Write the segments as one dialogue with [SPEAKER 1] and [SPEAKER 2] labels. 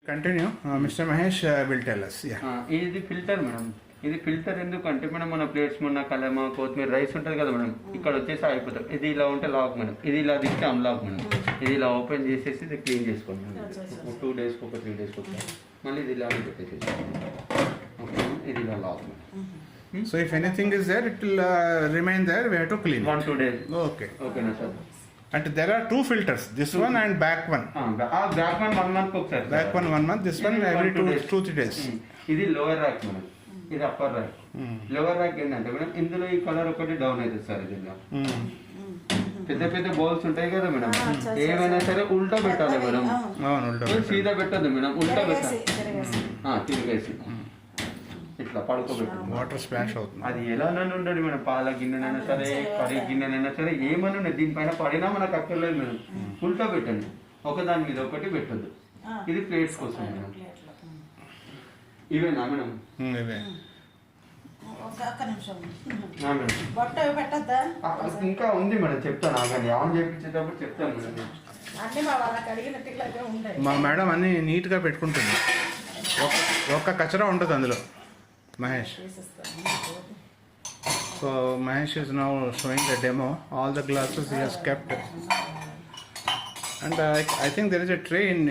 [SPEAKER 1] Continue. Mr. Mahesh will tell us. Yeah.
[SPEAKER 2] ఇది filter madam. ఇది filter ఎందుకంటే madam మన ప్లేట్స్ మొన్న కలమ కొత్తిమీర రైస్ ఉంటుంది కదా మేడం, ఇక్కడ వచ్చేసి అయిపోతాం. ఇది ఇలా ఉంటే లాక్ మేడం, ఇది ఇలా తీస్తే అన్లాక్ మేడం. ఇది ఇలా ఓపెన్ చేసేసి ఇది క్లీన్ చేసుకోండి మేడం. 2 days ఒక 3 days ఒక మళ్ళీ ఇది ఇలా పెట్టేసి ఇది ఇలా lock madam.
[SPEAKER 1] So if anything is there, it will remain there. We have to clean
[SPEAKER 2] 1-2 days.
[SPEAKER 1] Okay.
[SPEAKER 2] ఓకేనా sir?
[SPEAKER 1] And there are 2 filters. This one and back one.
[SPEAKER 2] Back one 1 month ఒకసారి.
[SPEAKER 1] Back one 1 month. This one every 2-3 days.
[SPEAKER 2] ఇది lower rack madam, ఇది upper rack. Lower rack ఏంటంటే madam, ఇందులో ఈ colour ఒకటి down అవుతుంది sir. దీనిలో పెద్ద పెద్ద బౌల్స్ ఉంటాయి కదా మేడం, ఏమైనా సరే ఉల్టా పెట్టాలి మేడం. సీదా పెట్టద్దు మేడం, ఉల్టా పెట్టాలి. తిరిగేసి ఇట్లా పడుకోబెట్టాలి.
[SPEAKER 1] వాటర్ స్ప్లాష్ అవుతుంది.
[SPEAKER 2] అది ఎలా నన్ను ఉండదు మేడం, పాల గిన్నెనైనా సరే కర్రీ గిన్నెనైనా సరే ఏమన్నా దీనిపైన పడినా మనకు అక్కర్లేదు మేడం. ఉల్టా పెట్టండి, ఒకదాని మీద ఒకటి పెట్టద్దు. ఇది ప్లేట్స్ కోసం మేడం. ఇవేనా మేడం?
[SPEAKER 1] ఇవే.
[SPEAKER 2] ఇంకా ఉంది మేడం, చెప్తాను ఆగండి. ఆన్ చేయించేటప్పుడు చెప్తాను మేడం.
[SPEAKER 1] మా మేడం అన్ని నీట్గా పెట్టుకుంటుంది. ఒక్క కచరా ఉంటుంది అందులో. Mahesh. So Mahesh is now showing the demo. All the glasses he has kept, and I think there is a tray in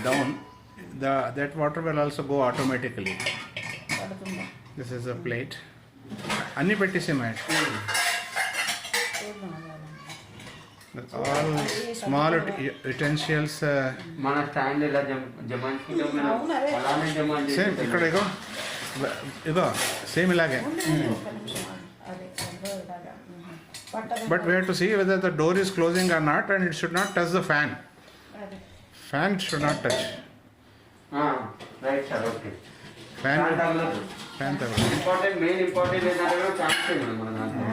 [SPEAKER 1] down. That water will also go automatically. This is a plate. Anni pettise Mahesh. All small utensils.
[SPEAKER 2] మన stand ఎలా జమాయించుకుంటాం madam, అలానే జమాయించి
[SPEAKER 1] same ఇక్కడ ఇగో same ఇలాగే. But we have to see whether the door is closing or not, and it should not touch the fan. Fan should not touch.
[SPEAKER 2] Right sir. Okay.
[SPEAKER 1] Fan
[SPEAKER 2] తగలదు. Important, main important ఏంటంటే chance madam మన దాంట్లో.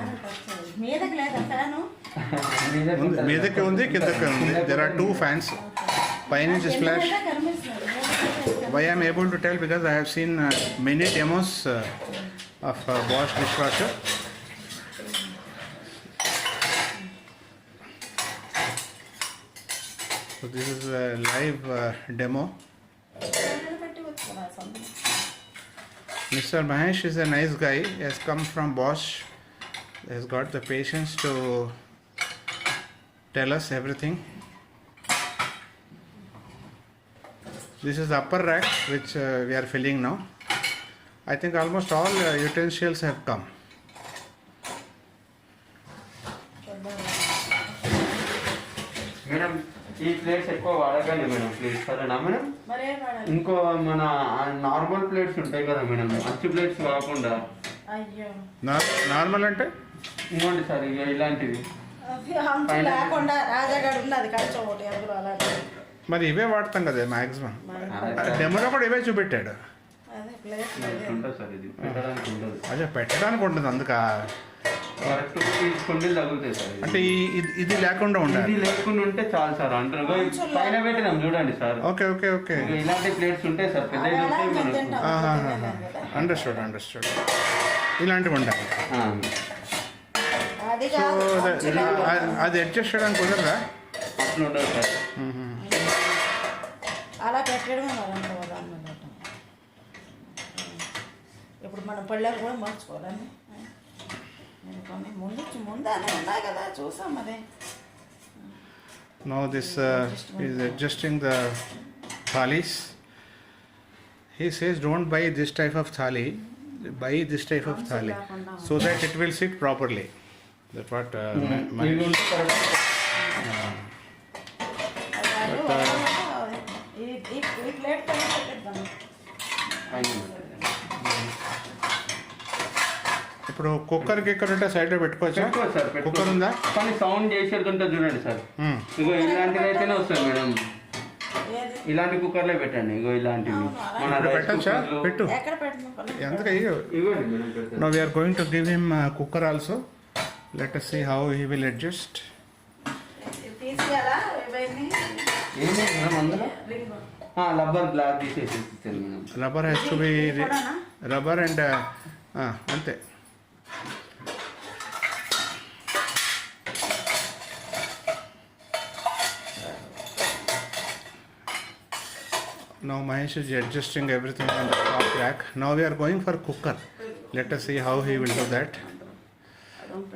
[SPEAKER 1] మీదకి ఉంది, కిందకి ఉంది. There are 2 fans. పైన splash. Why I am able to tell, because I have seen many demos of Bosch dishwasher. So this is a live demo. Mr. Mahesh is a nice guy. He has come from Bosch. He has got the patience to tell us everything. This is the upper rack which we are filling now. I think almost all utensils have come.
[SPEAKER 2] Madam ఈ plates ఎక్కువ వాడకండి madam, plates సరేనా madam? ఇంకో మన normal plates ఉంటాయి కదా madam, మంచి plates కాకుండా.
[SPEAKER 1] Normal అంటే
[SPEAKER 2] ఇంకోండి సార్, ఇక ఇలాంటివి
[SPEAKER 1] మరి ఇవే వాడతాం కదా మ్యాక్సిమం. డెమోలో కూడా ఇవే చూపెట్టాడు. అదే పెట్టడానికి ఉంటుంది, అందుక అంటే ఇది లేకుండా ఉండాలి.
[SPEAKER 2] ఇది లేకుండా ఉంటే చాలు సార్ అంటారు. పైన పెట్టినాం చూడండి సార్.
[SPEAKER 1] Okay okay okay.
[SPEAKER 2] ఇలాంటి ప్లేట్స్ ఉంటాయి సార్, పెద్ద.
[SPEAKER 1] అండర్స్టూడ్. ఇలాంటివి ఉండాలి. సో అది అడ్జస్ట్ చేయడానికి కుదరదా?
[SPEAKER 2] అట్లా ఉండదు సార్.
[SPEAKER 3] అలా పెట్టడం ఇప్పుడు మనం పళ్ళారు కూడా మార్చుకోవాలని కొన్ని ముందు అని ఉన్నాయి కదా, చూసాం అదే.
[SPEAKER 1] Now this is adjusting the thalis. He says don't buy this type of thali, buy this type of thali so that it will sit properly. That's what ఇప్పుడు కుక్కర్ ఉంటే సైడ్ లో పెట్టుకోవచ్చా? కుక్కర్ ఉందా?
[SPEAKER 2] కానీ సౌండ్ చేసేది ఉంటుంది చూడండి sir. ఇగో ఇలాంటివి అయితేనే వస్తుంది మేడం, ఇలాంటి కుక్కర్లే పెట్టండి. ఇగో ఇలాంటివి
[SPEAKER 1] పెట్టచ్చా? పెట్టు. ఎందుకు? Now we are going to give him cooker also. Let us see how he will adjust.
[SPEAKER 2] Rubber glass తీసేసి
[SPEAKER 1] rubber has to be rubber and అంతే. Now Mahesh is adjusting everything on the top rack. Now we are going for cooker. Let us see how he will do that.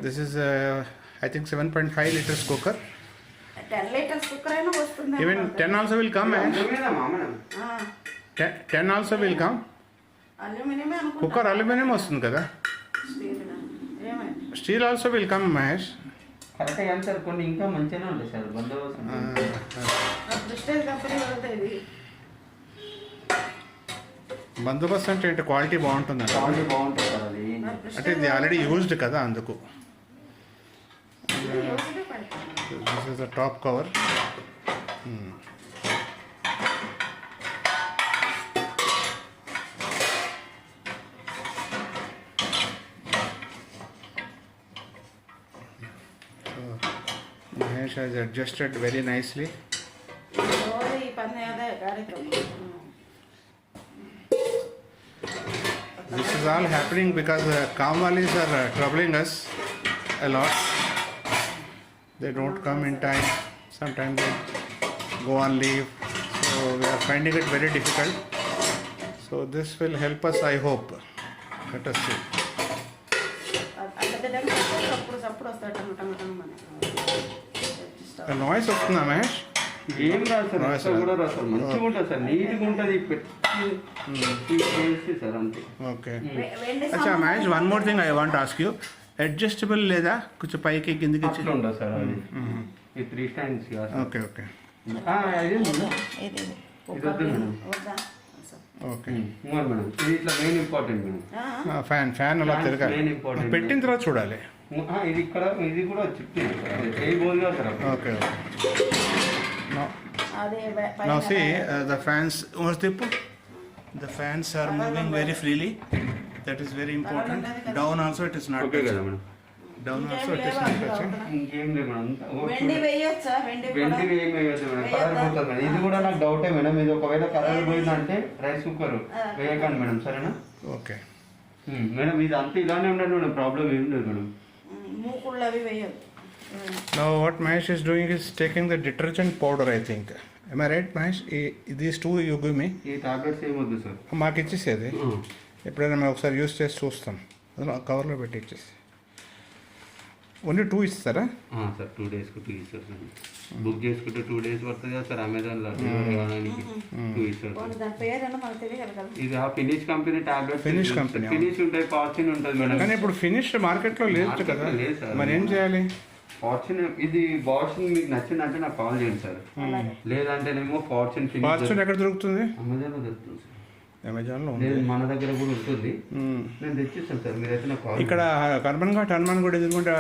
[SPEAKER 1] This is I think 7.5 liters cooker.
[SPEAKER 3] 10 liters cooker అయినా వస్తుంది.
[SPEAKER 1] Even 10 also will come.
[SPEAKER 2] అల్యూమినియమా madam?
[SPEAKER 1] 10 also will come.
[SPEAKER 3] అల్యూమినియమే అనుకుంటా.
[SPEAKER 1] Cooker aluminum వస్తుంది కదా.
[SPEAKER 3] ఏమైంది?
[SPEAKER 1] Steel also will come, Mahesh.
[SPEAKER 2] కరెక్టే కానీ సార్ కొన్ని ఇంకా మంచిగానే ఉంటాయి సార్ బందోబస్తు.
[SPEAKER 3] ప్రెస్టేజ్ కంపెనీ వాళ్ళదే ఇది.
[SPEAKER 1] బందోబస్తు అంటే ఏంటి, క్వాలిటీ బాగుంటుంది
[SPEAKER 2] క్వాలిటీ బాగుంటుంది సార్ అది.
[SPEAKER 1] అంటే ఇది ఆల్రెడీ యూజ్డ్ కదా అందుకు.
[SPEAKER 3] ఇది యూజ్డ్ పడుతుంది.
[SPEAKER 1] This is the top cover. Mahesh has adjusted very nicely.
[SPEAKER 3] రోజు ఈ పని అదే కార్యక్రమం.
[SPEAKER 1] This is all happening because Kamwalis are troubling us a lot. They don't come in time. Sometimes they go on leave. So we are finding it very difficult. So this will help us, I hope. Let us see.
[SPEAKER 3] అంటే సప్పుడు వస్తాడు టమటం మన.
[SPEAKER 1] A noise వస్తుందా మహేష్?
[SPEAKER 2] ఏం రాదు sir, ఎక్కడ కూడా రాదు సార్, మంచిగా ఉంటుంది సార్, నీట్గా ఉంటుంది. పెట్టి సార్ అంతే.
[SPEAKER 1] ఓకే. అచ్చా Mahesh, one more thing I want ask you. Adjustable లేదా కొంచెం పైకి కిందికి
[SPEAKER 2] అట్లా ఉండదు సార్ అది. ఈ 3 స్టాండ్స్ కాదు.
[SPEAKER 1] ఓకే ఓకే
[SPEAKER 2] ఇది వద్దు మేడం.
[SPEAKER 1] ఓకే
[SPEAKER 2] మేడం ఇది ఇట్లా మెయిన్ ఇంపార్టెంట్ మేడం.
[SPEAKER 1] ఫ్యాన్ అలా తిరగాలి.
[SPEAKER 2] Main important.
[SPEAKER 1] పెట్టిన తర్వాత చూడాలి.
[SPEAKER 2] ఇది ఇక్కడ ఇది కూడా చెప్తుంది ఏ బోల్గా sir.
[SPEAKER 1] Okay. Now see the fans. The fans are moving very freely. That is very important. Down also it is not.
[SPEAKER 2] Okay కదా madam.
[SPEAKER 1] Down also it is not touching.
[SPEAKER 2] ఇంకేం లేదు మేడం.
[SPEAKER 3] వెండి వేయొచ్చా? వెండి
[SPEAKER 2] ఏం వేయొచ్చు మేడం, కలర్ పోతుంది madam. ఇది కూడా నాకు డౌటే మేడం. ఇది ఒకవేళ కలర్ పోయిందంటే రైస్ కుక్కర్ వేయకండి మేడం, సరేనా?
[SPEAKER 1] Okay
[SPEAKER 2] madam. ఇది అంతా ఇలానే ఉండదు మేడం, ప్రాబ్లం ఏం లేదు మేడం.
[SPEAKER 3] మూకుళ్ళు అవి వేయొద్దు.
[SPEAKER 1] Now what Mahesh is doing is taking the detergent powder, I think. Am I right, Mahesh? These two you give me.
[SPEAKER 2] ఈ టాబ్లెట్స్ ఏమొద్దు సార్.
[SPEAKER 1] మాకు ఇచ్చేసేది ఎప్పుడైనా మేము ఒకసారి యూస్ చేసి చూస్తాం. అందులో కవర్లో పెట్టి ఇచ్చేసి. ఓన్లీ 2 ఇస్తారా
[SPEAKER 2] సార్? 2 డేస్కి 2 ఇస్తారు సార్. బుక్ చేసుకుంటే 2 డేస్ పడుతుంది కదా సార్. అమెజాన్లో డెలివరీ కావడానికి 2 ఇస్తారు సార్.
[SPEAKER 3] దాని పేరు మనకు తెలియదు కదా.
[SPEAKER 2] ఇది finish company tablet.
[SPEAKER 1] Finish company.
[SPEAKER 2] Finish ఉంటుంది, ఫార్చ్యూన్ ఉంటుంది మేడం.
[SPEAKER 1] కానీ ఇప్పుడు ఫినిష్ మార్కెట్లో లేదు కదా,
[SPEAKER 2] లేదు సార్.
[SPEAKER 1] మరి ఏం చేయాలి?
[SPEAKER 2] ఫార్చ్యూన్ ఇది బాక్సింగ్ మీకు నచ్చిందంటే నాకు కాల్ చేయండి సార్. లేదంటేనేమో ఫార్చ్యూన్
[SPEAKER 1] ఫార్చ్యూన్ ఎక్కడ దొరుకుతుంది?
[SPEAKER 2] అమెజాన్లో దొరుకుతుంది సార్.
[SPEAKER 1] అమెజాన్లో
[SPEAKER 2] లేదు, మన దగ్గర కూడా ఉంటుంది. నేను తెచ్చిస్తాను సార్, మీరైతే నాకు కాల్.
[SPEAKER 1] ఇక్కడ కర్బన్ ఘాట్ హనుమాన్ కూడా ఎదుర్కొంటే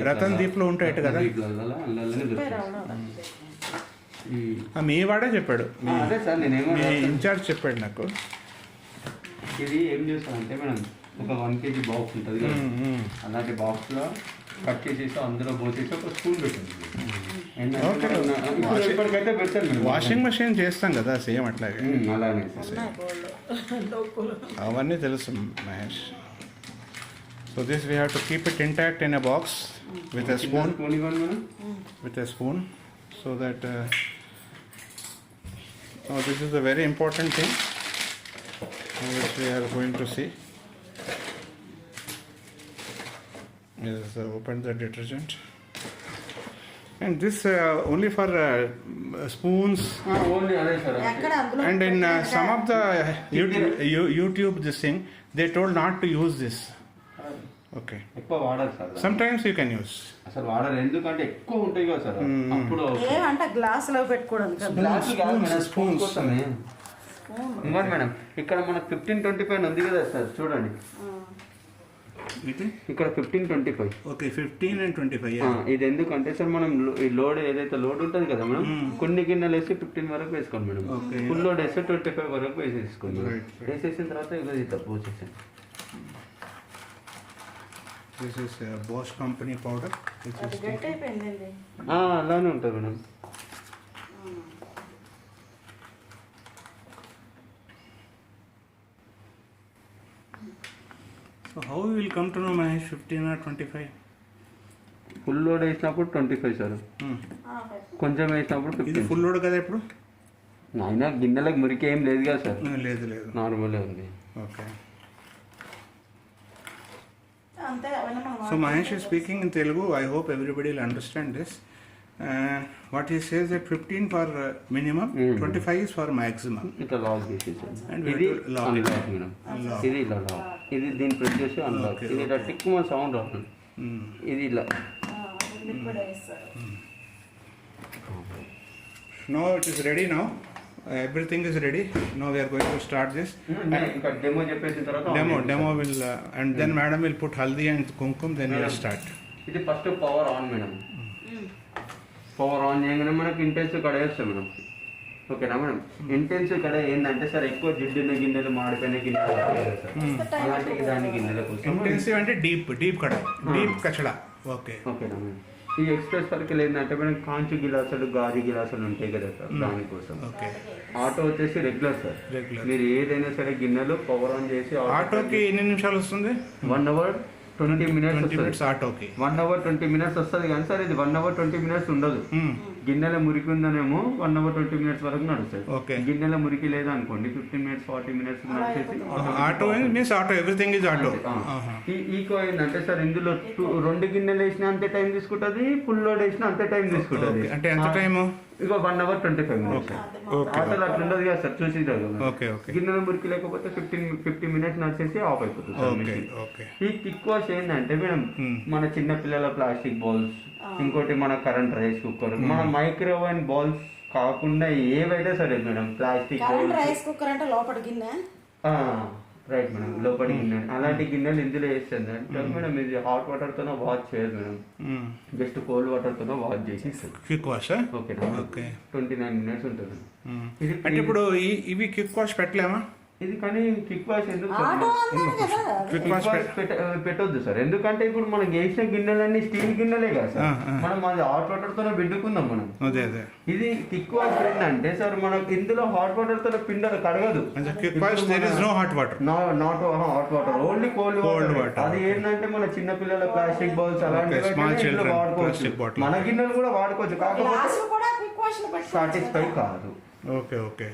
[SPEAKER 1] రతన్ దీప్లో ఉంటాయి కదా. మీ వాడే చెప్పాడు,
[SPEAKER 2] అదే సార్. నేనేమో
[SPEAKER 1] ఇన్ఛార్జ్ చెప్పాడు నాకు.
[SPEAKER 2] ఇది ఏం చేస్తానంటే మేడం, ఒక 1 kg బాక్స్ ఉంటుంది కదా, అలాంటి బాక్స్లో కట్ చేసేసి అందులో పోసేసి ఒక స్పూన్ పెట్టండి. ఇప్పటికైతే పెట్టండి మేడం.
[SPEAKER 1] వాషింగ్ మెషిన్ చేస్తాం కదా సేమ్ అట్లాగే.
[SPEAKER 2] అలానే
[SPEAKER 1] అవన్నీ తెలుసు Mahesh. So this we have to keep it intact in a box with a spoon. With a spoon, so that this is a very important thing which we are going to see. Yes, open the detergent, and this only for spoons.
[SPEAKER 2] Only అదే sir.
[SPEAKER 1] And in some of the YouTube this thing, they told not to use this. Okay.
[SPEAKER 2] ఎక్కువ వాడరు sir.
[SPEAKER 1] Sometimes you can use.
[SPEAKER 2] అసలు వాడరు, ఎందుకంటే ఎక్కువ ఉంటాయి కదా sir. అప్పుడు
[SPEAKER 3] ఏమంటే గ్లాసులో పెట్టుకోవడానికి.
[SPEAKER 2] స్పూన్ కోసమే. ఇంకోటి మేడం, ఇక్కడ మనకు 1525 ఉంది కదా సార్, చూడండి ఇక్కడ 1525.
[SPEAKER 1] Okay, 15 and 25.
[SPEAKER 2] ఇది ఎందుకంటే సార్ మనం ఈ లోడ్ ఏదైతే లోడ్ ఉంటుంది కదా మేడం, కొన్ని గిన్నెలు వేసి 15 వరకు వేసుకోండి మేడం. ఫుల్ లోడ్ వేస్తే 25 వరకు వేసేసుకోండి. వేసేసిన తర్వాత ఇది తప్పు వచ్చేసాను.
[SPEAKER 1] This is Bosch company powder.
[SPEAKER 2] అలానే ఉంటుంది madam.
[SPEAKER 1] So how we will come to know Mahesh 15 or 25?
[SPEAKER 2] Full load వేసినప్పుడు 25 సార్, కొంచెం వేసినప్పుడు
[SPEAKER 1] ఇది
[SPEAKER 2] 15.
[SPEAKER 1] ఫుల్ లోడ్ కదా ఇప్పుడు?
[SPEAKER 2] అయినా గిన్నెలకు మురికి ఏం లేదు కదా సార్,
[SPEAKER 1] లేదు లేదు,
[SPEAKER 2] నార్మల్ ఉంది.
[SPEAKER 1] ఓకే.
[SPEAKER 3] అంతే అవన్నీ మనం
[SPEAKER 1] So Mahesh is speaking in Telugu. I hope everybody will understand this. What he says that 15 for minimum, 25 is for maximum.
[SPEAKER 2] ఇట్లా లాక్ చేసేసాను.
[SPEAKER 1] And
[SPEAKER 2] ఇది
[SPEAKER 1] we will lock it.
[SPEAKER 2] Unlock madam, ఇది ఇలా lock, ఇది దీన్ని ప్రెస్ చేసి unlock, ఇది ఇలా టిక్ మన సౌండ్ రాస్తుంది, ఇది ఇలా.
[SPEAKER 3] లిక్విడ్ వేస్తారు.
[SPEAKER 1] Now it is ready now. Everything is ready. Now we are going to start this.
[SPEAKER 2] ఇంకా డెమో చెప్పేసిన తర్వాత
[SPEAKER 1] Demo will, and then madam will put haldi and kumkum, then we will start.
[SPEAKER 2] ఇది first power on madam. Power on చేయగానే మనకి intensive కడేస్తాం madam. ఓకేనా madam? Intensive కడ ఏంటంటే sir ఎక్కువ జిడ్డున్న గిన్నెలు, మాడిపోయిన గిన్నెలు సార్, అలాంటి దాని గిన్నెల కోసం.
[SPEAKER 1] Intensive అంటే deep kada, deep kachada. Okay.
[SPEAKER 2] ఓకేనా మేడం? ఈ ఎక్స్ప్రెస్ సర్కిల్ ఏంటంటే మనకి కాంచు గిలాసులు, గాజు గిలాసులు ఉంటాయి కదా సార్, దానికోసం.
[SPEAKER 1] Okay.
[SPEAKER 2] ఆటో వచ్చేసి రెగ్యులర్ సార్.
[SPEAKER 1] Regular.
[SPEAKER 2] మీరు ఏదైనా సరే గిన్నెలు పవర్ ఆన్ చేసి
[SPEAKER 1] ఆటోకి ఎన్ని నిమిషాలు వస్తుంది?
[SPEAKER 2] 1 hour 20 minutes
[SPEAKER 1] 20 minutes ఆటోకి.
[SPEAKER 2] 1 hour 20 minutes వస్తుంది కానీ సార్ ఇది 1 hour 20 minutes ఉండదు. గిన్నెల మురికి ఉందనేమో 1 hour 20 minutes వరకు నడుస్తుంది.
[SPEAKER 1] Okay.
[SPEAKER 2] గిన్నెల మురికి లేదా అనుకోండి 15 minutes 40 minutes నడిచేసి
[SPEAKER 1] auto means auto, everything is auto.
[SPEAKER 2] Eco ఏంటంటే సార్ ఇందులో 2 గిన్నెలు వేసినా అంతే టైం తీసుకుంటుంది, ఫుల్ లోడ్ వేసినా అంతే టైం తీసుకుంటుంది.
[SPEAKER 1] అంటే ఎంత టైము?
[SPEAKER 2] ఇగో 1 hour 25 minutes. ఆటోలో అట్లా ఉండదు కదా సార్, చూసి
[SPEAKER 1] ఓకే ఓకే.
[SPEAKER 2] గిన్నెల మురికి లేకపోతే 50 minutes నడిచేసి ఆఫ్ అయిపోతుంది సార్
[SPEAKER 1] ఓకే
[SPEAKER 2] machine.
[SPEAKER 1] ఓకే.
[SPEAKER 2] ఈ కిక్ వాష్ ఏంటంటే మేడం మన చిన్న పిల్లల ప్లాస్టిక్ బౌల్స్, ఇంకోటి మన కరెంట్ రైస్ కుక్కర్, మన మైక్రోవేవ్ బౌల్స్ కాకుండా ఏవైతే సరే madam, plastic
[SPEAKER 3] current rice cooker అంటే లోపల గిన్నె.
[SPEAKER 2] రైట్ మేడం, లోపలి గిన్నె అలాంటి గిన్నెలు ఇందులో వేస్తుంది అంటే మేడం ఇది హాట్ వాటర్ తోనే వాష్ చేయదు మేడం, జస్ట్ కోల్డ్ వాటర్ తోనే వాష్ చేసి
[SPEAKER 1] క్విక్ వాష్.
[SPEAKER 2] ఓకేనా?
[SPEAKER 1] ఓకే.
[SPEAKER 2] 29 minutes ఉంటుంది ఇది.
[SPEAKER 1] అంటే ఇప్పుడు ఇవి క్విక్ వాష్ పెట్టలేమా?
[SPEAKER 2] ఇది కానీ క్విక్ వాష్ ఎందుకు
[SPEAKER 3] ఆటో అన్నారు కదా.
[SPEAKER 1] క్విక్ వాష్
[SPEAKER 2] పెట్టొద్దు సార్, ఎందుకంటే ఇప్పుడు మనం వేసిన గిన్నెలన్నీ స్టీల్ గిన్నెలే కదా సార్, మనం అది హాట్ వాటర్ తోనే పిండుకుందాం మనం.
[SPEAKER 1] అదే అదే.
[SPEAKER 2] ఇది క్విక్ వాష్ ఏంటంటే సార్ మనకు ఇందులో హాట్ వాటర్ తో పిండలు కడగదు.
[SPEAKER 1] Quick wash there is no hot water.
[SPEAKER 2] Not hot water, only cold water. అది ఏంటంటే మన చిన్న పిల్లల ప్లాస్టిక్ బౌల్స్ అలాంటివి వాడుకోవచ్చు, మన గిన్నెలు కూడా వాడుకోవచ్చు, కాకపోతే సాటిస్ఫై కాదు.
[SPEAKER 1] Okay okay.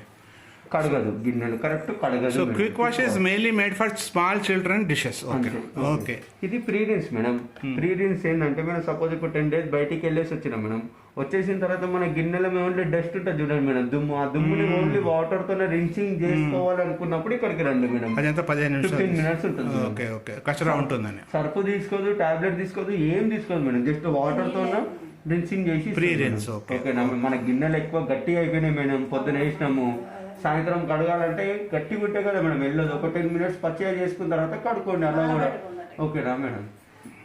[SPEAKER 2] కడగదు గిన్నెలు, కరెక్ట్ కడగదు.
[SPEAKER 1] So quick wash is mainly made for small children dishes. Okay okay.
[SPEAKER 2] ఇది pre rinse madam. Pre rinse ఏంటంటే మనం సపోజ్ ఇప్పుడు 10 days బయటికి వెళ్ళేసి వచ్చినాం మేడం, వచ్చేసిన తర్వాత మన గిన్నెల ఓన్లీ డస్ట్ ఉంటుంది చూడండి మేడం, దుమ్ము. ఆ దుమ్ముని ఓన్లీ వాటర్ తోనే రిన్సింగ్ చేసుకోవాలనుకున్నప్పుడు ఇక్కడికి రండి మేడం. 15 minutes ఉంటుంది.
[SPEAKER 1] Okay okay. కచరా ఉంటుందని
[SPEAKER 2] సర్పు తీసుకోదు, టాబ్లెట్ తీసుకోదు, ఏం తీసుకోదు మేడం, జస్ట్ వాటర్ తోనే రిన్సింగ్ చేసి
[SPEAKER 1] ప్రీ రిన్స్.
[SPEAKER 2] ఓకేనా? మన గిన్నెలు ఎక్కువ గట్టిగా అయిపోయినాయి మేడం, పొద్దున వేసినాము, సాయంత్రం కడగాలంటే గట్టి గుట్టే కదా మేడం, వెళ్ళదు. ఒక 10 minutes పచ్చిగా చేసుకున్న తర్వాత కడుక్కోండి అలా కూడా. ఓకేనా మేడం?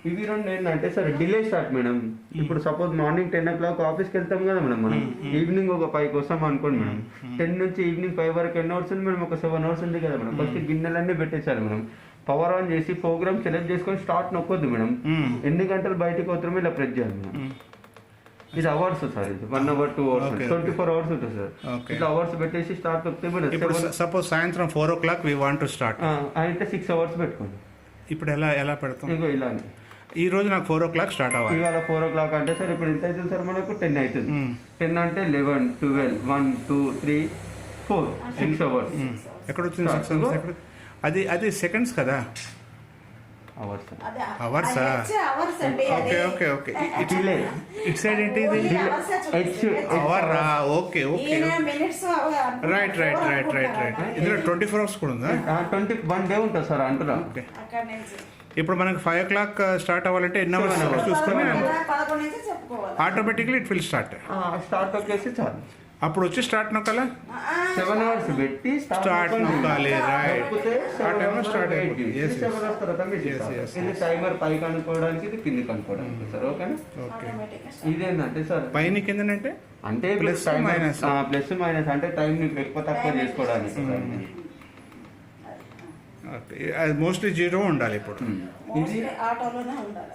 [SPEAKER 2] ఇవి రెండు ఏంటంటే సరే డిలే స్టార్ట్ మేడం. ఇప్పుడు సపోజ్ మార్నింగ్ 10 o'clock ఆఫీస్కి వెళ్తాం కదా మేడం, మనం ఈవినింగ్ ఒక 5 వస్తాం అనుకోండి మేడం, 10 నుంచి ఈవినింగ్ 5 వరకు ఎన్ని అవర్స్ ఉంది మేడం? ఒక 7 hours ఉంది కదా మేడం. ఫస్ట్ గిన్నెలన్నీ పెట్టేశారు మేడం, పవర్ ఆన్ చేసి ప్రోగ్రామ్ సెలెక్ట్ చేసుకొని స్టార్ట్ నొక్కొద్దు మేడం, ఎన్ని గంటలు బయటకు అవుతామో ఇలా ప్రెస్ చేయాలి మేడం. ఇది అవర్స్ సార్, ఇది 1 hour 2 hours 24 hours ఉంటుంది సార్. ఇట్లా అవర్స్ పెట్టేసి స్టార్ట్ నొక్కితే
[SPEAKER 1] సపోజ్ సాయంత్రం 4 o'clock we want to start
[SPEAKER 2] అయితే 6 hours పెట్టుకోండి.
[SPEAKER 1] ఇప్పుడు ఎలా పెడతాం?
[SPEAKER 2] ఇంకో ఇలానే
[SPEAKER 1] ఈ రోజు నాకు 4 o'clock స్టార్ట్ అవ్వాలి.
[SPEAKER 2] ఇవాళ 4 o'clock అంటే సార్ ఇప్పుడు ఎంత అవుతుంది సార్ మనకు? 10 అవుతుంది. 10 అంటే 11 12 1 2 3 4 6 hours.
[SPEAKER 1] ఎక్కడ వచ్చింది 6 hours? ఎక్కడ? అది సెకండ్స్ కదా.
[SPEAKER 2] అవర్స్.
[SPEAKER 1] అవర్సా? Okay okay okay. It side ఏంటి ఇది? Hour. Okay okay. Right right right right right. ఇందులో 24 hours కూడా ఉందా?
[SPEAKER 2] 21 day ఉంటుంది సార్ అంటున్నా.
[SPEAKER 1] ఇప్పుడు మనకి 5 o'clock స్టార్ట్ అవ్వాలంటే ఎన్ని అవర్స్ చూసుకొని ఆటోమేటిక్లీ ఇట్ విల్ స్టార్ట్
[SPEAKER 2] వచ్చేసి చాలు.
[SPEAKER 1] అప్పుడు వచ్చి స్టార్ట్ నొక్కాలా?
[SPEAKER 2] 7 hours పెట్టి
[SPEAKER 1] స్టార్ట్ నొక్కాలి. రైట్. ఆ టైంలో స్టార్ట్ అయిపోతుంది.
[SPEAKER 2] ఇది టైమర్ పైకి అనుకోవడానికి, ఇది కిందికి అనుకోవడానికి సార్. ఓకేనా?
[SPEAKER 1] ఓకే.
[SPEAKER 2] ఇదేంటంటే సార్
[SPEAKER 1] పైన కిందనంటే
[SPEAKER 2] అంటే ప్లస్ మైనస్ అంటే టైం నీకు ఎక్కువ తక్కువ చేసుకోవడానికి.
[SPEAKER 1] అది మోస్ట్లీ 0 ఉండాలి. ఇప్పుడు
[SPEAKER 2] ఇది
[SPEAKER 3] ఆటోలోనే ఉండాలి.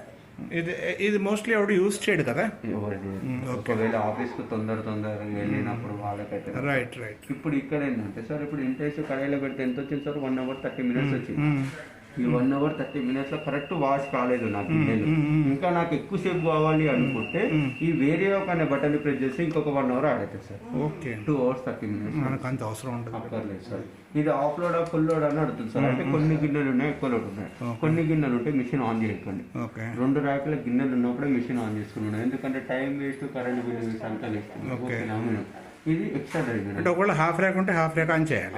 [SPEAKER 1] ఇది మోస్ట్లీ ఎవడు యూజ్ చేయడు కదా.
[SPEAKER 2] ఒకవేళ ఆఫీస్ కు తొందరగా వెళ్ళినప్పుడు వాళ్ళకైతే.
[SPEAKER 1] Right right.
[SPEAKER 2] ఇప్పుడు ఇక్కడ ఏంటంటే సార్ ఇప్పుడు ఇంటెన్స్ కడాయిలో పెడితే ఎంత వచ్చింది సార్? 1 hour 30 minutes వచ్చింది. ఈ 1 hour 30 minutes లో కరెక్ట్ వాష్ కాలేదు నా గిన్నెలు. ఇంకా నాకు ఎక్కువసేపు కావాలి అనుకుంటే ఈ వేరే ఒక అనే బటన్ ప్రెస్ చేసి ఇంకొక 1 hour యాడ్ అవుతుంది సార్.
[SPEAKER 1] ఓకే,
[SPEAKER 2] 2 hours 30 minutes
[SPEAKER 1] మనకు అంత అవసరం ఉంటుంది.
[SPEAKER 2] అక్కర్లేదు సార్. ఇది ఆఫ్ లోడ్ ఫుల్ లోడ్ అని అడుగుతుంది సార్. అంటే కొన్ని గిన్నెలు ఉన్నాయి, ఎక్కువ లోడ్ ఉన్నాయి. కొన్ని గిన్నెలు ఉంటే మిషన్ ఆన్ చేయకండి.
[SPEAKER 1] ఓకే,
[SPEAKER 2] 2 ర్యాకుల గిన్నెలు ఉన్నప్పుడే మిషన్ ఆన్ చేసుకున్నాను. ఎందుకంటే time waste, current bill waste అంతా వేస్ట్. ఇది ఎక్స్ట్రా డ్రైవ్
[SPEAKER 1] అంటే ఒకవేళ హాఫ్ ర్యాక్ ఉంటే హాఫ్ ర్యాక్ ఆన్ చేయాలి.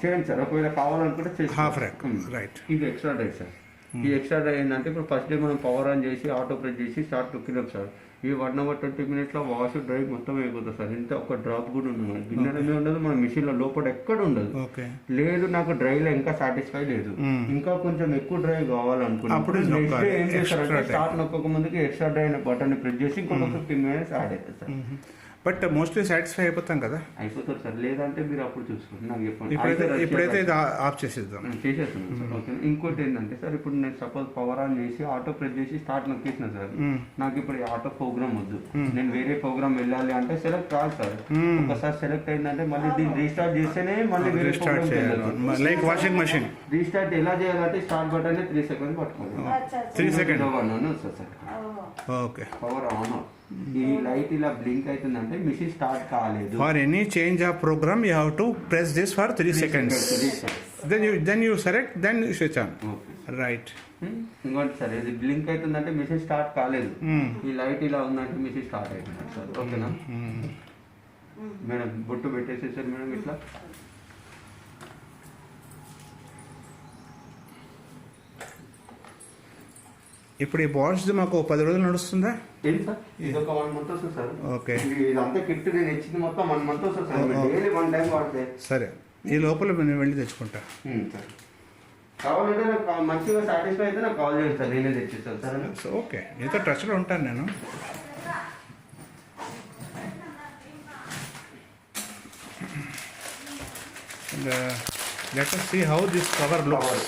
[SPEAKER 2] చేయండి సార్. ఒకవేళ కావాలనుకుంటే
[SPEAKER 1] హాఫ్ ర్యాక్, రైట్.
[SPEAKER 2] ఇది ఎక్స్ట్రా డ్రైవ్ సార్. ఈ ఎక్స్ట్రా డ్రైవ్ ఏంటంటే ఇప్పుడు ఫస్ట్ డే మనం పవర్ ఆన్ చేసి ఆటో ప్రెస్ చేసి స్టార్ట్ నొక్కినాం సార్. ఈ 1 hour 20 minutes లో వాష్ డ్రైవ్ మొత్తం అయిపోతుంది సార్. ఇంత ఒక డ్రాప్ కూడా ఉండదు, గిన్నెల మీద ఉండదు, మన మిషన్లో లోపల ఎక్కడ ఉండదు. లేదు నాకు డ్రైవ్లో ఇంకా సాటిస్ఫై లేదు, ఇంకా కొంచెం ఎక్కువ డ్రైవ్ కావాలనుకున్నప్పుడు నెక్స్ట్ డే ఏం చేస్తారంటే స్టార్ట్ నొక్కక ముందుకి ఎక్స్ట్రా డ్రైవ్ బటన్ ప్రెస్ చేసి ఇంకొక 15 minutes యాడ్ అవుతుంది సార్.
[SPEAKER 1] బట్ మోస్ట్లీ సాటిస్ఫై అయిపోతాం కదా.
[SPEAKER 2] అయిపోతారు సార్. లేదంటే మీరు అప్పుడు చూసుకోండి, నాకు చెప్పండి.
[SPEAKER 1] ఇప్పుడైతే ఇది ఆఫ్ చేసేద్దాం.
[SPEAKER 2] చేసేస్తున్నాను సార్. ఓకే. ఇంకోటి ఏంటంటే సార్, ఇప్పుడు నేను సపోజ్ పవర్ ఆన్ చేసి ఆటో ప్రెస్ చేసి స్టార్ట్ నొక్కేసిన సార్. నాకు ఇప్పుడు ఈ ఆటో ప్రోగ్రామ్ వద్దు, నేను వేరే ప్రోగ్రామ్ వెళ్ళాలి అంటే సెలెక్ట్ కాదు సార్. ఒకసారి సెలెక్ట్ అయిందంటే మళ్ళీ దీన్ని రీస్టార్ట్ చేస్తేనే మళ్ళీ వేరే ప్రోగ్రామ్ చేయాలి.
[SPEAKER 1] లైక్ వాషింగ్ మెషిన్
[SPEAKER 2] రీస్టార్ట్ ఎలా చేయాలంటే స్టార్ట్ బటన్ 3 seconds పట్టుకోండి.
[SPEAKER 1] 3 seconds
[SPEAKER 2] వస్తుంది సార్.
[SPEAKER 1] Okay,
[SPEAKER 2] power on. ఈ లైట్ ఇలా బ్లింక్ అవుతుందంటే మిషన్ స్టార్ట్ కాలేదు.
[SPEAKER 1] For any change of program you have to press this for 3 seconds. then you select, then you switch on. Right.
[SPEAKER 2] ఇంకోటి sir, ఇది blink అవుతుందంటే machine start కాలేదు. ఈ light ఇలా ఉందంటే మిషన్ స్టార్ట్ అవుతుంది సార్. ఓకేనా మేడం? బొట్టు పెట్టేసేసారు మేడం ఇట్లా.
[SPEAKER 1] ఇప్పుడు ఈ బాష్ మాకు 10 రోజులు నడుస్తుందా?
[SPEAKER 2] ఏంటి సార్, ఇది ఒక 1 month వస్తుంది సార్.
[SPEAKER 1] ఓకే,
[SPEAKER 2] ఇదంతా కిట్ నేను ఇచ్చింది మొత్తం 1 month వస్తుంది సార్. డైలీ 1 time వాడితే
[SPEAKER 1] సరే. ఈ లోపల నేను వెళ్ళి తెచ్చుకుంటా.
[SPEAKER 2] సార్ కావాలంటే నాకు మంచిగా సాటిస్ఫై అయితే నాకు కాల్ చేయండి సార్, నేనే తెచ్చిస్తాను సార్.
[SPEAKER 1] సో ఓకే, మీతో టచ్లో ఉంటాను నేను. Let us see how this cover looks.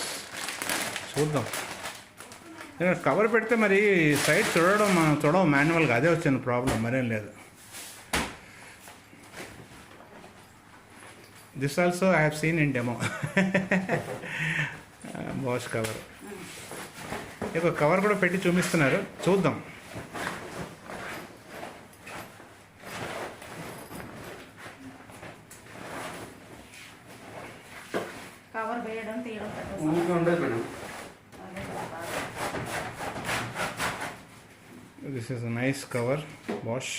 [SPEAKER 1] చూద్దాం. కవర్ పెడితే మరి సైడ్ చూడడం మాన్యువల్గా అదే వచ్చింది ప్రాబ్లం, మరేం లేదు. This also I have seen in demo. Bosch cover, ఇక కవర్ కూడా పెట్టి చూపిస్తున్నారు, చూద్దాం.
[SPEAKER 3] కవర్ వేయడం తీయడం
[SPEAKER 2] ఉండదు madam.
[SPEAKER 1] This is a nice cover, Bosch.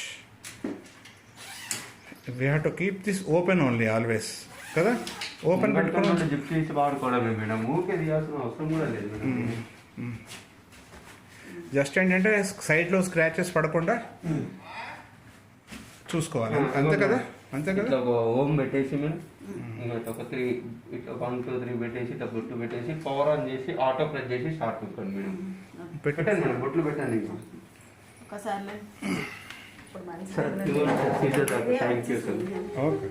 [SPEAKER 1] We have to keep this open only always. కదా ఓపెన్ పెట్టుకోవడం,
[SPEAKER 2] జిప్ చేసి వాడుకోవడమే మేడం. ఊరికే తీయాల్సిన అవసరం కూడా లేదు మేడం.
[SPEAKER 1] జస్ట్ ఏంటంటే సైడ్లో స్క్రాచెస్ పడకుండా చూసుకోవాలి, అంతే కదా.
[SPEAKER 2] ఇట్లా ఒక ఓమ్ పెట్టేసి మేడం, ఇంకోటి ఒక 3 ఇట్లా 1 2 3 పెట్టేసి ఇట్లా బొట్టు పెట్టేసి పవర్ ఆన్ చేసి ఆటో ప్రెస్ చేసి స్టార్ట్ పెట్టుకోండి మేడం. పెట్టండి మేడం, బొట్లు పెట్టండి.
[SPEAKER 3] ఒకసారి
[SPEAKER 2] sir thank you sir.
[SPEAKER 1] Okay.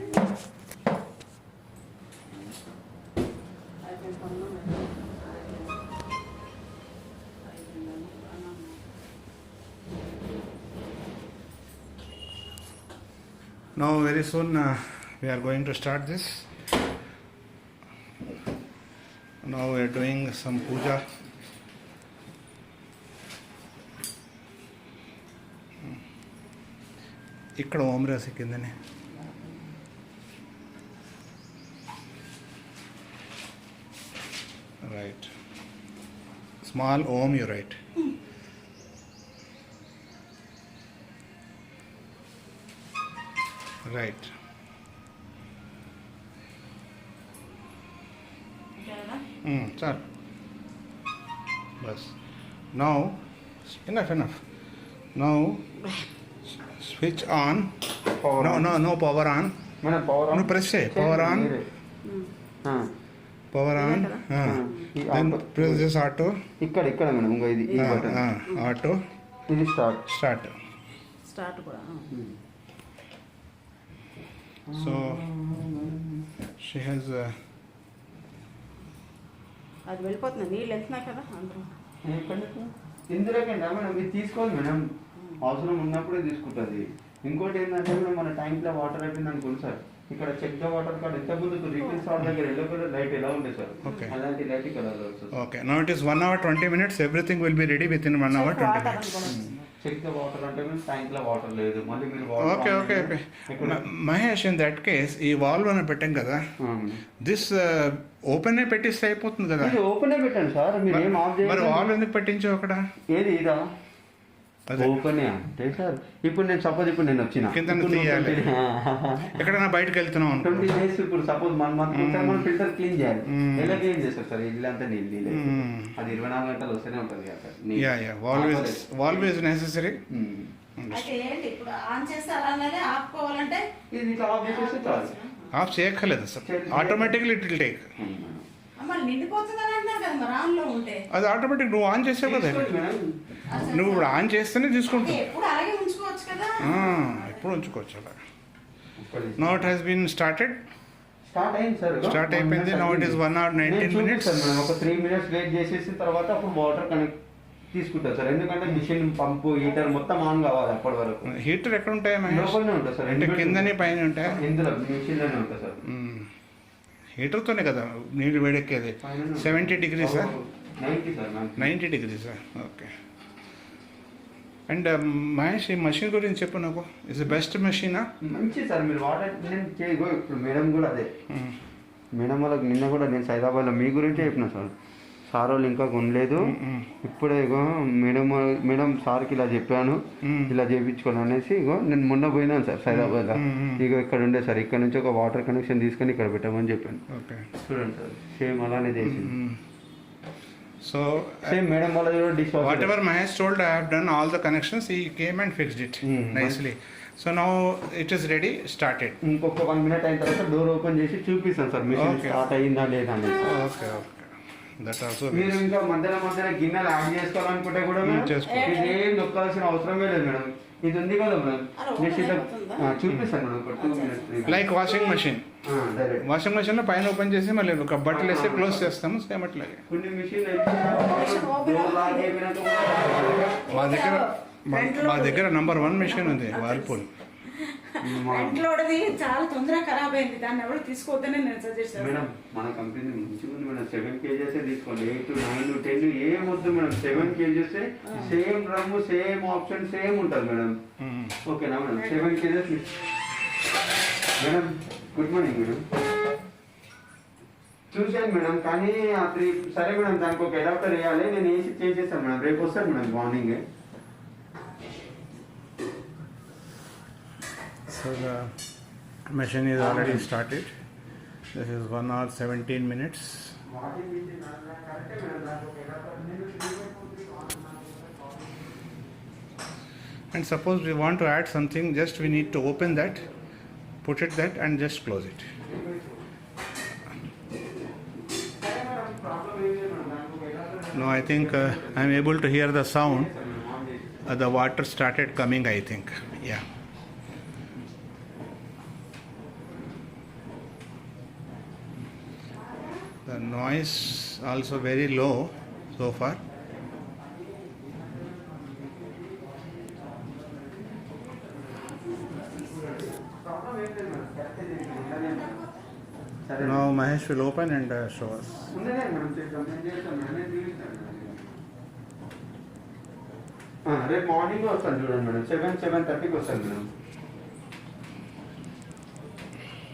[SPEAKER 1] Now very soon we are going to start this. Now we are doing some puja. ఇక్కడ ఓం రాసి కిందనే. Right, small Om you right. Right. చాలు బస్. Now enough. Now switch on. No power on.
[SPEAKER 2] Madam power on.
[SPEAKER 1] No press it. Power on. Power on. Then press this auto.
[SPEAKER 2] ఇక్కడ madam ఇంకో ఇది ఈ button.
[SPEAKER 1] Auto.
[SPEAKER 2] ఇది
[SPEAKER 1] Start
[SPEAKER 3] కూడా.
[SPEAKER 1] So she has
[SPEAKER 3] అది వెళ్ళిపోతుంది, నీళ్ళు వెళ్తున్నాయి కదా అందరూ.
[SPEAKER 2] ఇందులోకి మేడం ఇది తీసుకోవాలి మేడం, అవసరం ఉన్నప్పుడే తీసుకుంటుంది. ఇంకోటి ఏంటంటే మేడం మన ట్యాంక్లో వాటర్ అయిపోయింది అనుకోండి సార్, ఇక్కడ చెక్ ద వాటర్ కార్డ్ ఎంత ముందు రీఫిల్ సాల్ట్ దగ్గర ఎల్లో కలర్ లైట్ ఎలా ఉంది సార్
[SPEAKER 1] Okay.
[SPEAKER 2] అలాంటి లైట్ కలర్ వస్తుంది.
[SPEAKER 1] Okay, now it is 1 hour 20 minutes. Everything will be ready within 1 hour 20
[SPEAKER 3] water
[SPEAKER 1] minutes.
[SPEAKER 3] అనుకోండి.
[SPEAKER 2] చెక్ ద వాటర్ అంటే మీరు ట్యాంక్ లో వాటర్ లేదు, మళ్ళీ మీరు
[SPEAKER 1] Okay, okay, okay. Mahesh, in that case, ఈ వాల్వ్ అని పెట్టాం కదా, దిస్ ఓపెన్ పెట్టిస్తే అయిపోతుంది కదా.
[SPEAKER 2] ఇది ఓపెన్ పెట్టండి సార్, మీరు ఏం ఆఫ్
[SPEAKER 1] మరి
[SPEAKER 2] చేయాలి.
[SPEAKER 1] వాల్వ్ ఎందుకు పెట్టించావు అక్కడ?
[SPEAKER 2] ఏది ఇదా
[SPEAKER 1] అదే.
[SPEAKER 2] ఓపెన్ అంటే సార్ ఇప్పుడు నేను సపోజ్ ఇప్పుడు నేను వచ్చిన
[SPEAKER 1] కింద తీయాలి. ఎక్కడైనా బయటకు వెళ్తున్నావు అనుకో.
[SPEAKER 2] 20 days ఇప్పుడు సపోజ్ 1 month మనం ఫిల్టర్ క్లీన్ చేయాలి. ఎలా క్లీన్ చేస్తారు సార్? ఇల్లు అంతా నీళ్ళు అది 24 గంటలు వస్తూనే ఉంటుంది కదా సార్.
[SPEAKER 1] Valve is necessary.
[SPEAKER 3] అయితే ఏంటి ఇప్పుడు ఆన్ చేస్తే అలానే ఆపుకోవాలంటే
[SPEAKER 2] ఇది ఇట్లా ఆఫ్ చేసేస్తే చాలు.
[SPEAKER 1] ఆఫ్ చేయక్కర్లేదు sir, automatically it will take.
[SPEAKER 3] మళ్ళీ నిండిపోతుందని అంటున్నారు కదా మరి ఆన్లో ఉంటే.
[SPEAKER 1] అది ఆటోమేటిక్, నువ్వు ఆన్ చేసావు కదా,
[SPEAKER 2] తీసుకోండి మేడం.
[SPEAKER 3] అసలు
[SPEAKER 1] నువ్వు ఇప్పుడు ఆన్ చేస్తేనే
[SPEAKER 3] అంటే
[SPEAKER 1] తీసుకుంటావు.
[SPEAKER 3] ఎప్పుడు అలాగే ఉంచుకోవచ్చు కదా.
[SPEAKER 1] ఎప్పుడు ఉంచుకోవచ్చు అలా. No it has been started.
[SPEAKER 2] Start అయింది సార్.
[SPEAKER 1] స్టార్ట్ అయిపోయింది. No it is 1 hour 19 minutes.
[SPEAKER 2] ఒక 3 minutes వెయిట్ చేసేసిన తర్వాత అప్పుడు వాటర్ కనెక్ట్ తీసుకుంటారు సార్. ఎందుకంటే మిషన్ పంపు హీటర్ మొత్తం ఆన్ కావాలి అప్పటి వరకు.
[SPEAKER 1] హీటర్ ఎక్కడ ఉంటాయి మహేష్?
[SPEAKER 2] లోపలనే ఉంటుంది సార్.
[SPEAKER 1] అంటే కిందని పైన ఉంటాయా?
[SPEAKER 2] ఇందులో మిషన్ లోనే ఉంటుంది సార్.
[SPEAKER 1] హీటర్తోనే కదా నీళ్ళు వేడెక్కేది. 70 degrees
[SPEAKER 2] 90 sir.
[SPEAKER 1] 90 degrees okay. And Mahesh, ఈ మషిన్ గురించి చెప్పు నాకు. ఇట్స్ బెస్ట్ మెషినా?
[SPEAKER 2] మంచి సార్. మీరు వాటర్ నేను చేయగో. ఇప్పుడు మేడం కూడా అదే, మేడం వాళ్ళకి నిన్న కూడా నేను సైదాబాద్లో మీ గురించే చెప్పిన సార్. సార్ వాళ్ళు ఇంకా కొనలేదు, ఇప్పుడే ఇగో మేడం సార్కి ఇలా చెప్పాను, ఇలా చేయించుకోను అనేసి ఇగో నేను మొన్న పోయినాను సార్ సైదాబాద్లో. ఇగో ఇక్కడ ఉండే సార్, ఇక్కడ నుంచి ఒక వాటర్ కనెక్షన్ తీసుకొని ఇక్కడ పెట్టామని చెప్పాను. చూడండి సార్, సేమ్ అలానే చేసి.
[SPEAKER 1] So
[SPEAKER 2] same madam wala dish washer.
[SPEAKER 1] whatever Mahesh told, I have done all the connections. He came and fixed it nicely. So now it is ready, started.
[SPEAKER 2] ఇంకొక 1 minute అయిన తర్వాత డోర్ ఓపెన్ చేసి చూపిస్తాను sir machine start అయ్యిందా లేదా అని.
[SPEAKER 1] Okay okay, that also.
[SPEAKER 2] మీరు ఇంకా మధ్యలో గిన్నెలు యాడ్ చేసుకోవాలనుకుంటే కూడా ఇదేం నొక్కాల్సిన అవసరమే లేదు మేడం. ఇది ఉంది కదా మేడం, చూపిస్తాను మేడం ఒక 2 minutes.
[SPEAKER 1] Like washing machine. Washing machine లో పైన ఓపెన్ చేసి మళ్ళీ ఒక బట్టలు వేసి క్లోజ్ చేస్తాము, సేమ్ అట్లాగే.
[SPEAKER 2] కొన్ని మిషన్
[SPEAKER 1] మా దగ్గర నంబర్ 1 మెషిన్ ఉంది, వాల్పూల్.
[SPEAKER 3] ఇంట్లోది చాలా తొందరగా ఖరాబ్ అయింది, దాన్ని ఎవరు తీసుకోవద్దని నేను సజెస్ట్ చేస్తాను.
[SPEAKER 2] మేడం మన కంపెనీ మంచిగా ఉంది మేడం. 7 kgs తీసుకోండి. 8, 9, 10 ఏం వద్దు madam. 7 kgs same drum, same option, same ఉంటుంది మేడం. ఓకేనా madam? 7 kgs madam. Good morning madam. చూశాను మేడం, కానీ సరే మేడం దానికి ఒక అడాప్టర్ వేయాలి. నేను వేసి చేసేస్తాను మేడం. రేపు వస్తాను madam morning.
[SPEAKER 1] So the machine is already started. This is 1 hour 17 minutes. And suppose we want to add something, just we need to open that, put it that and just close it. No, I think I am able to hear the sound. The water started coming, I think. Yeah. The noise also very low so far. Now Mahesh will open and show us.
[SPEAKER 2] రేపు morning వస్తాను చూడండి madam. 7:30కి వస్తాను madam.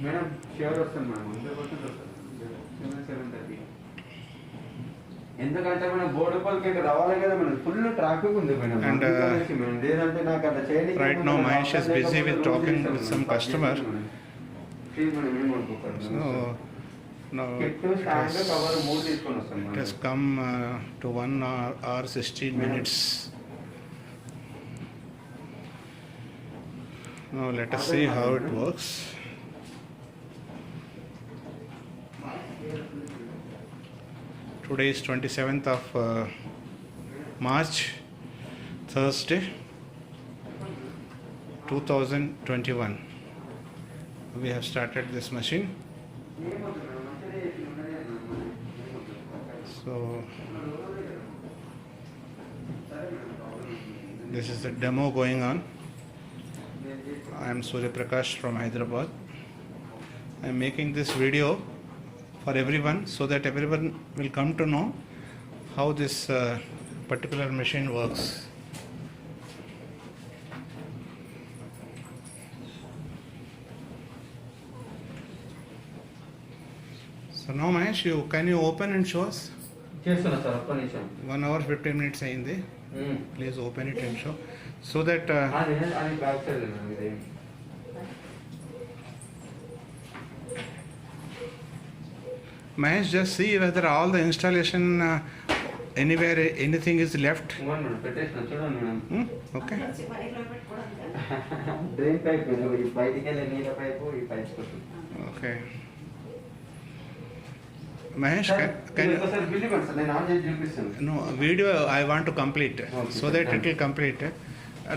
[SPEAKER 2] Madam sure వస్తాను madam. 100% వస్తాను. 7:30. ఎందుకంటే madam బోర్డుపల్లికి రావాలి కదా madam. Full traffic ఉంది మేడం. లేదంటే నాకు అట్లా చేయడానికి.
[SPEAKER 1] Right now Mahesh is busy with talking with some customer. So now it has come to 1 hour 16 minutes. Now let us see how it works. Today is 27th of March, Thursday, 2021. We have started this machine. So this is the demo going on. I am Surya Prakash from Hyderabad. I am making this video for everyone so that everyone will come to know how this particular machine works. So now Mahesh, can you open and show us?
[SPEAKER 2] చేస్తున్నా sir ఒక్క నిమిషం
[SPEAKER 1] 1 hour 15 minutes అయింది. Please open it and show so that
[SPEAKER 2] అది back side ఇది
[SPEAKER 1] Mahesh, just see whether all the installation anywhere anything is left.
[SPEAKER 2] పెట్టేసిన చూడండి madam.
[SPEAKER 1] Okay.
[SPEAKER 3] వైర్లో పెట్టుకోవడం కదా.
[SPEAKER 2] డ్రైన్ పైప్ ఈ బయటికి వెళ్ళే నీళ్ళ పైపు ఈ పైప్ వస్తుంది.
[SPEAKER 1] Okay. Mahesh, can you?
[SPEAKER 2] ఒకసారి బిల్ ఇవ్వండి సార్, నేను ఆన్ చేసి చూపిస్తాను.
[SPEAKER 1] No, video I want to complete so that it will complete.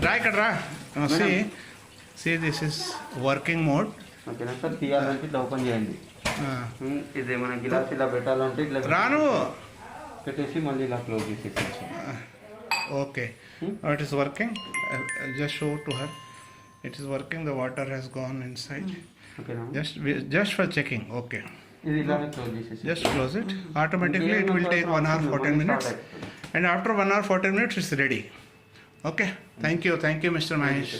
[SPEAKER 1] Ra. See, this is working mode.
[SPEAKER 2] ఓకేనా సార్, తీయాలంటే ఇట్లా ఓపెన్ చేయండి. ఇది మన గిలాస్ ఇలా పెట్టాలంటే ఇట్లా
[SPEAKER 1] రాను
[SPEAKER 2] పెట్టేసి మళ్ళీ ఇలా క్లోజ్ చేసేసి.
[SPEAKER 1] Okay. It is working. Just show to her. It is working. The water has gone inside.
[SPEAKER 2] ఓకేనా,
[SPEAKER 1] Just for checking. Okay.
[SPEAKER 2] ఇది ఇలానే క్లోజ్ చేసేసి
[SPEAKER 1] Just close it. Automatically it will take 1 hour 14 minutes. And after 1 hour 14 minutes it's ready. Okay. Thank you, Mr. Mahesh.